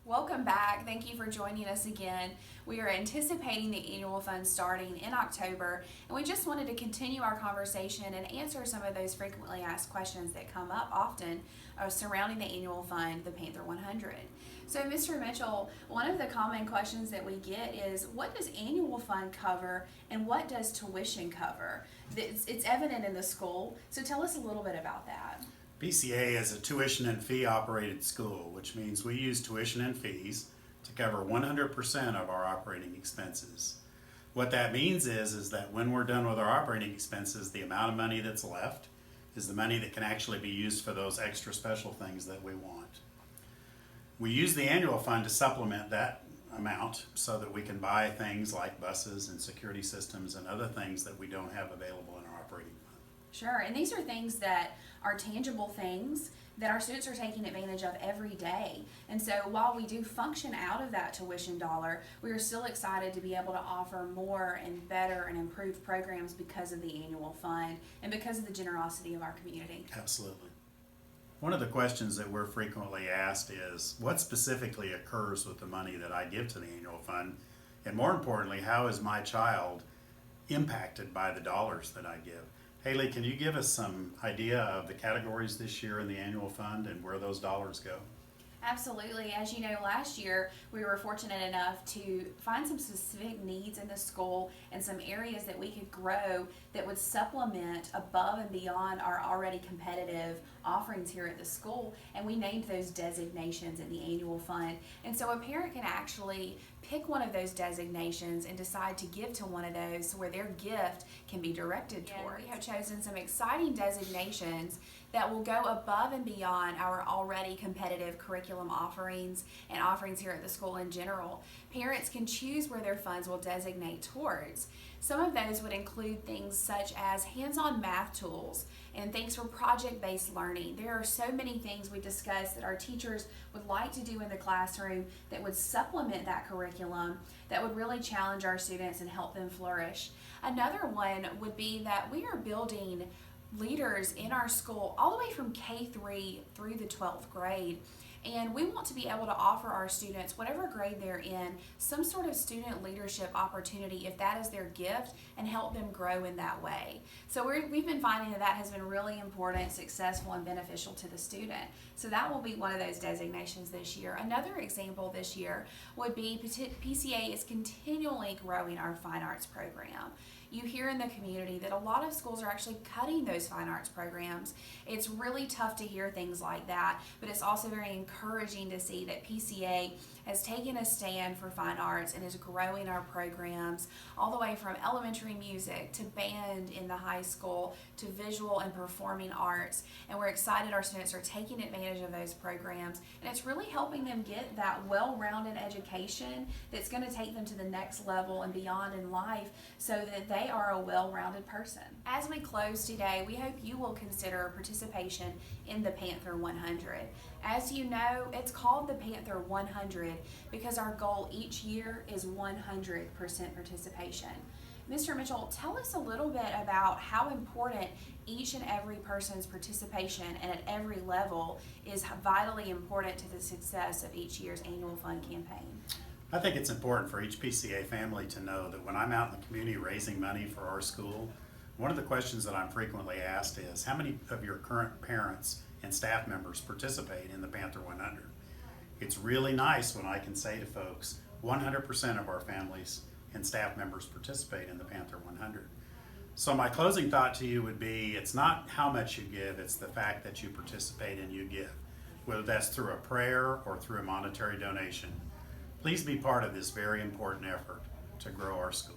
Welcome back. Thank you for joining us again. We are anticipating the annual fund starting in October, and we just wanted to continue our conversation and answer some of those frequently asked questions that come up often surrounding the annual fund, the Panther 100. So, Mr. Mitchell, one of the common questions that we get is, what does annual fund cover and what does tuition cover? It's evident in the school, so tell us a little bit about that. PCA is a tuition and fee operated school, which means we use tuition and fees to cover 100% of our operating expenses. What that means is that when we're done with our operating expenses, the amount of money that's left is the money that can actually be used for those extra special things that we want. We use the annual fund to supplement that amount so that we can buy things like buses and security systems and other things that we don't have available in our operating fund. Sure, and these are things that are tangible things that our students are taking advantage of every day. And so while we do function out of that tuition dollar, we are still excited to be able to offer more and better and improved programs because of the annual fund and because of the generosity of our community. Absolutely. One of the questions that we're frequently asked is, what specifically occurs with the money that I give to the annual fund? And more importantly, how is my child impacted by the dollars that I give? Haley, can you give us some idea of the categories this year in the annual fund and where those dollars go? Absolutely. As you know, last year we were fortunate enough to find some specific needs in the school and some areas that we could grow that would supplement above and beyond our already competitive offerings here at the school, and we named those designations in the annual fund. And so a parent can actually pick one of those designations and decide to give to one of those where their gift can be directed toward. We have chosen some exciting designations that will go above and beyond our already competitive curriculum offerings and offerings here at the school in general. Parents can choose where their funds will designate towards. Some of those would include things such as hands-on math tools and things for project-based learning. There are so many things we discussed that our teachers would like to do in the classroom that would supplement that curriculum, that would really challenge our students and help them flourish. Another one would be that we are building leaders in our school all the way from K3 through the 12th grade. And we want to be able to offer our students, whatever grade they're in, some sort of student leadership opportunity if that is their gift, and help them grow in that way. So we've been finding that has been really important, successful, and beneficial to the student. So that will be one of those designations this year. Another example this year would be PCA is continually growing our fine arts program. You hear in the community that a lot of schools are actually cutting those fine arts programs. It's really tough to hear things like that, but it's also very encouraging to see that PCA has taken a stand for fine arts and is growing our programs all the way from elementary music to band in the high school to visual and performing arts. And we're excited our students are taking advantage of those programs, and it's really helping them get that well-rounded education that's going to take them to the next level and beyond in life so that they are a well-rounded person. As we close today, we hope you will consider participation in the Panther 100. As you know, it's called the Panther 100 because our goal each year is 100% participation. Mr. Mitchell, tell us a little bit about how important each and every person's participation and at every level is vitally important to the success of each year's annual fund campaign. I think it's important for each PCA family to know that when I'm out in the community raising money for our school, one of the questions that I'm frequently asked is, how many of your current parents and staff members participate in the Panther 100? It's really nice when I can say to folks, 100% of our families and staff members participate in the Panther 100. So my closing thought to you would be, it's not how much you give, it's the fact that you participate and you give. Whether that's through a prayer or through a monetary donation, please be part of this very important effort to grow our school.